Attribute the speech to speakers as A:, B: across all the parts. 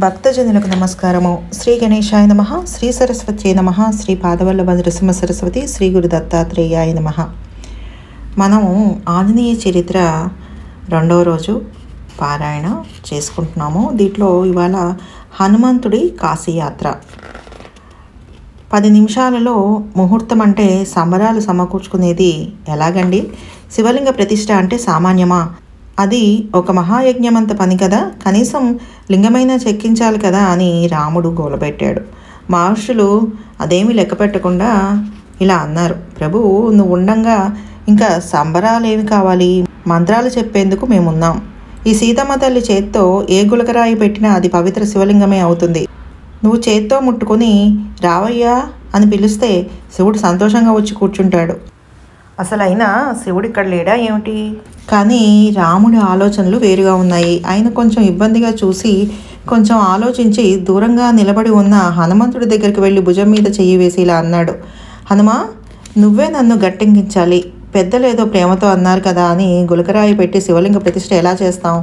A: భక్తజనులకు నమస్కారము. శ్రీ గణేశాయ నమః, శ్రీ సరస్వత్యై నమః, శ్రీ పాదవల్లభ నృసింహ సరస్వతి, శ్రీ గురు దత్తాత్రేయాయ నమః. మనము ఆంజనేయ చరిత్ర 2వ రోజు పారాయణ చేసుకుంటున్నాము. దీంట్లో ఇవాళ హనుమంతుడి కాశీయాత్ర. 10 నిమిషాలలో ముహూర్తం అంటే సంబరాలు సమకూర్చుకునేది ఎలాగండి? శివలింగ ప్రతిష్ఠ అంటే సామాన్యమా? అది ఒక మహాయజ్ఞమంత పని కదా, కనీసం లింగమైనా చెక్కించాలి కదా అని రాముడు గోలపెట్టాడు. మహర్షులు అదేమీ లెక్క పెట్టకుండా ఇలా అన్నారు, ప్రభు నువ్వు ఉండంగా ఇంకా సంబరాలు ఏమి కావాలి? మంత్రాలు చెప్పేందుకు మేమున్నాం. ఈ సీతమ్మ తల్లి చేత్తో ఏ గులకరాయి పెట్టినా అది పవిత్ర శివలింగమే అవుతుంది. నువ్వు చేత్తో ముట్టుకొని రావయ్యా అని పిలిస్తే శివుడు సంతోషంగా వచ్చి కూర్చుంటాడు. అసలైనా శివుడు ఇక్కడ లేడా ఏమిటి? కానీ రాముడి ఆలోచనలు వేరుగా ఉన్నాయి. ఆయన కొంచెం ఇబ్బందిగా చూసి కొంచెం ఆలోచించి దూరంగా నిలబడి ఉన్న హనుమంతుడి దగ్గరికి వెళ్ళి భుజం మీద చెయ్యి వేసి ఇలా అన్నాడు, హనుమా నువ్వే నన్ను గట్టెక్కించాలి. పెద్దలేదో ప్రేమతో అన్నారు కదా అని గులకరాయి పెట్టి శివలింగ ప్రతిష్ఠ ఎలా చేస్తాం?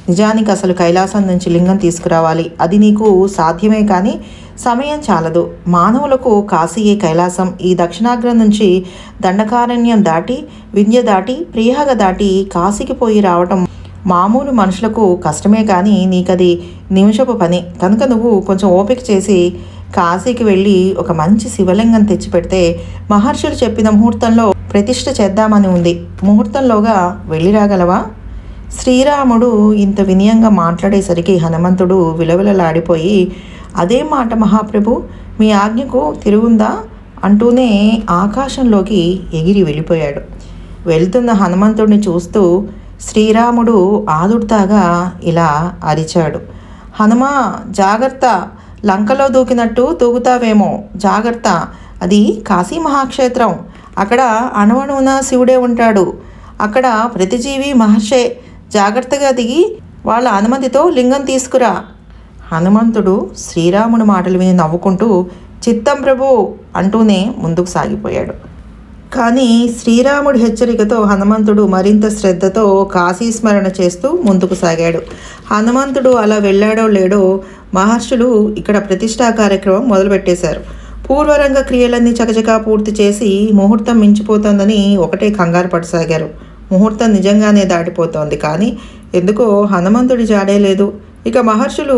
A: నిజానికి అసలు కైలాసం నుంచి లింగం తీసుకురావాలి. అది నీకు సాధ్యమే, కానీ సమయం చాలదు. మానవులకు కాశీయే కైలాసం. ఈ దక్షిణాగ్రం నుంచి దండకారణ్యం దాటి, వింధ్య దాటి, ప్రియాగ దాటి కాశీకి పోయి రావటం మామూలు మనుషులకు కష్టమే, కానీ నీకది నిమిషపు పని. కనుక నువ్వు కొంచెం ఓపిక చేసి కాశీకి వెళ్ళి ఒక మంచి శివలింగం తెచ్చిపెడితే మహర్షులు చెప్పిన ముహూర్తంలో ప్రతిష్ఠ చేద్దామని ఉంది. ముహూర్తంలోగా వెళ్ళి రాగలవా? శ్రీరాముడు ఇంత వినయంగా మాట్లాడేసరికి హనుమంతుడు విలవిలలాడిపోయి, అదేం మాట మహాప్రభు, మీ ఆజ్ఞకు తిరుగుందా అంటూనే ఆకాశంలోకి ఎగిరి వెళ్ళిపోయాడు. వెళ్తున్న హనుమంతుడిని చూస్తూ శ్రీరాముడు ఆదుర్దాగా ఇలా అరిచాడు, హనుమా జాగ్రత్త, లంకలో దూకినట్టు దూకుతావేమో, జాగ్రత్త, అది కాశీ మహాక్షేత్రం. అక్కడ అణువణువున శివుడే ఉంటాడు. అక్కడ ప్రతిజీవి మహర్షే. జాగ్రత్తగా దిగి వాళ్ళ అనుమతితో లింగం తీసుకురా. హనుమంతుడు శ్రీరాముడి మాటలు విని నవ్వుకుంటూ చిత్తం ప్రభు అంటూనే ముందుకు సాగిపోయాడు. కానీ శ్రీరాముడి హెచ్చరికతో హనుమంతుడు మరింత శ్రద్ధతో కాశీ స్మరణ చేస్తూ ముందుకు సాగాడు. హనుమంతుడు అలా వెళ్ళాడో లేడో మహర్షులు ఇక్కడ ప్రతిష్ఠా కార్యక్రమం మొదలుపెట్టేశారు. పూర్వరంగ క్రియలన్నీ చకచకా పూర్తి చేసి ముహూర్తం మించిపోతోందని ఒకటే కంగారు పడసాగారు. ముహూర్తం నిజంగానే దాటిపోతోంది, కానీ ఎందుకో హనుమంతుడి జాడే లేదు. ఇక మహర్షులు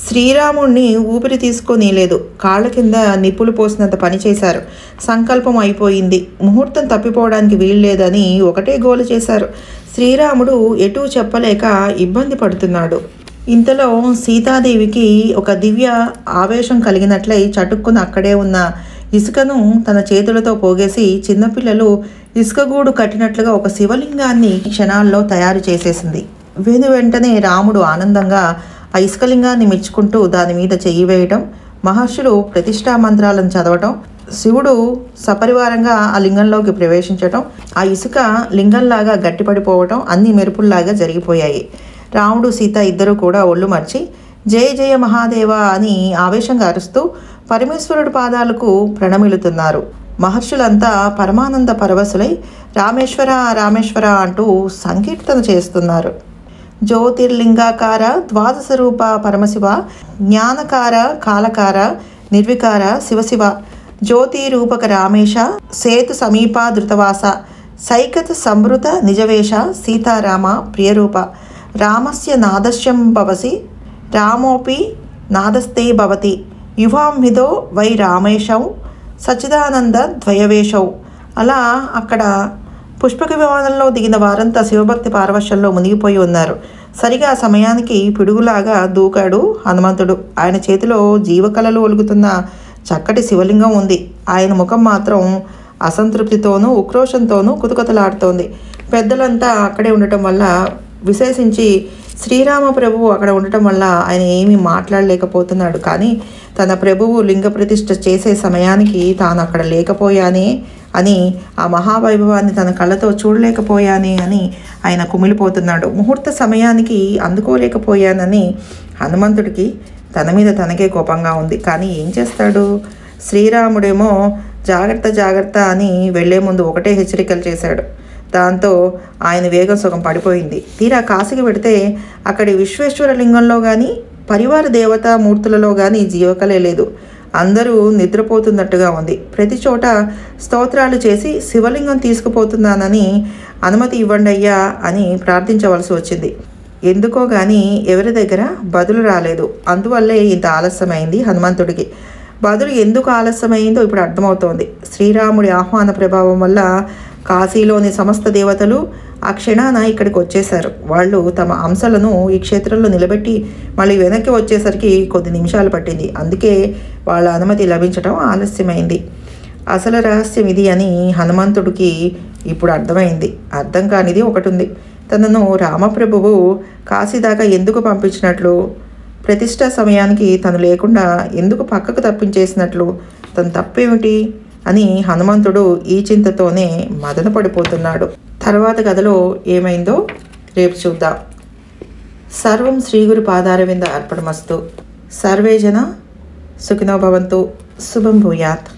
A: శ్రీరాముడిని ఊపిరి తీసుకొని లేదు, కాళ్ళ కింద నిప్పులు పోసినంత పని చేశారు. సంకల్పం అయిపోయింది, ముహూర్తం తప్పిపోవడానికి వీల్లేదని ఒకటే గోల చేశారు. శ్రీరాముడు ఎటూ చెప్పలేక ఇబ్బంది పడుతున్నాడు. ఇంతలో సీతాదేవికి ఒక దివ్య ఆవేశం కలిగినట్లయి చటుక్కున అక్కడే ఉన్న ఇసుకను తన చేతులతో పోగేసి చిన్నపిల్లలు ఇసుకగూడు కట్టినట్లుగా ఒక శివలింగాన్ని క్షణాల్లో తయారు చేసేసింది. వెంటనే రాముడు ఆనందంగా ఆ ఇసుకలింగాన్ని మెచ్చుకుంటూ దాని మీద చెయ్యి వేయటం, మహర్షులు ప్రతిష్టా మంత్రాలను చదవటం, శివుడు సపరివారంగా ఆ లింగంలోకి ప్రవేశించటం, ఆ ఇసుక లింగంలాగా గట్టిపడిపోవటం అన్ని మెరుపుల్లాగా జరిగిపోయాయి. రాముడు సీత ఇద్దరూ కూడా ఒళ్ళు మర్చి జయ జయ మహాదేవ అని ఆవేశంగా అరుస్తూ పరమేశ్వరుడి పాదాలకు ప్రణమిలుతున్నారు. మహర్షులంతా పరమానంద పరవశులై రామేశ్వర రామేశ్వర అంటూ సంకీర్తన చేస్తున్నారు. జ్యోతిర్లింగాకార ద్వాదశ రూప పరమశివ, జ్ఞానకార కాలకార నిర్వికార శివశివ, జ్యోతి రూపక రామేశ, సేతు సమీప ధృతవాస, సైకత సంవృత నిజవేష, సీతారామ ప్రియరూప, రామస్య నాదస్యం భవసి, రామోపి నాదస్తే భవతి, యువాంహిదో వై రామేశౌ, సచ్చిదానంద ద్వయవేశౌ. అలా అక్కడ పుష్పక విమానంలో దిగిన వారంతా శివభక్తి పారవశ్యంలో మునిగిపోయి ఉన్నారు. సరిగా సమయానికి పిడుగులాగా దూకాడు హనుమంతుడు. ఆయన చేతిలో జీవకళలు ఒలుగుతున్న చక్కటి శివలింగం ఉంది. ఆయన ముఖం మాత్రం అసంతృప్తితోనూ ఉక్రోషంతోనూ కుతకుతలాడుతోంది. పెద్దలంతా అక్కడే ఉండటం వల్ల, విశేషించి శ్రీరామ ప్రభువు అక్కడ ఉండటం వల్ల ఆయన ఏమీ మాట్లాడలేకపోతున్నాడు. కానీ తన ప్రభువు లింగ ప్రతిష్ఠ చేసే సమయానికి తాను అక్కడ లేకపోయానే అని, ఆ మహావైభవాన్ని తన కళ్ళతో చూడలేకపోయానే అని ఆయన కుమిలిపోతున్నాడు. ముహూర్త సమయానికి అందుకోలేకపోయానని హనుమంతుడికి తన మీద తనకే కోపంగా ఉంది. కానీ ఏం చేస్తాడు? శ్రీరాముడేమో జాగ్రత్త జాగ్రత్త అని వెళ్లే ముందు ఒకటే హెచ్చరికలు చేశాడు. దాంతో ఆయన వేగం సగం పడిపోయింది. తీరా కాశీకి పెడితే అక్కడి విశ్వేశ్వర లింగంలో కానీ పరివార దేవతా మూర్తులలో కానీ జీవకలే లేదు. అందరూ నిద్రపోతున్నట్టుగా ఉంది. ప్రతి చోట స్తోత్రాలు చేసి శివలింగం తీసుకుపోతున్నానని అనుమతి ఇవ్వండి అయ్యా అని ప్రార్థించవలసి వచ్చింది. ఎందుకో కానీ ఎవరి దగ్గర బదులు రాలేదు. అందువల్లే ఇంత ఆలస్యమైంది హనుమంతుడికి. బదులు ఎందుకు ఆలస్యమైందో ఇప్పుడు అర్థమవుతోంది. శ్రీరాముడి ఆహ్వాన ప్రభావం వల్ల కాశీలోని సమస్త దేవతలు ఆ క్షణాన ఇక్కడికి వచ్చేశారు. వాళ్ళు తమ అంశాలను ఈ క్షేత్రంలో నిలబెట్టి మళ్ళీ వెనక్కి వచ్చేసరికి కొద్ది నిమిషాలు పట్టింది. అందుకే వాళ్ళ అనుమతి లభించడం ఆలస్యమైంది. అసలు రహస్యం ఇది అని హనుమంతుడికి ఇప్పుడు అర్థమైంది. అర్థం కానిది ఒకటి ఉంది. తనను రామప్రభువు కాశీ దాకా ఎందుకు పంపించినట్లు, ప్రతిష్ఠా సమయానికి తను లేకుండా ఎందుకు పక్కకు తప్పించేసినట్లు, తను తప్పేమిటి అని హనుమంతుడు ఈ చింతతోనే మదన పడిపోతున్నాడు. తర్వాత కథలో ఏమైందో రేపు చూద్దాం. సర్వం శ్రీగురు పాదారవింద అర్పణమస్తు. సర్వే జన సుఖినో భవంతు. శుభం భూయాత్.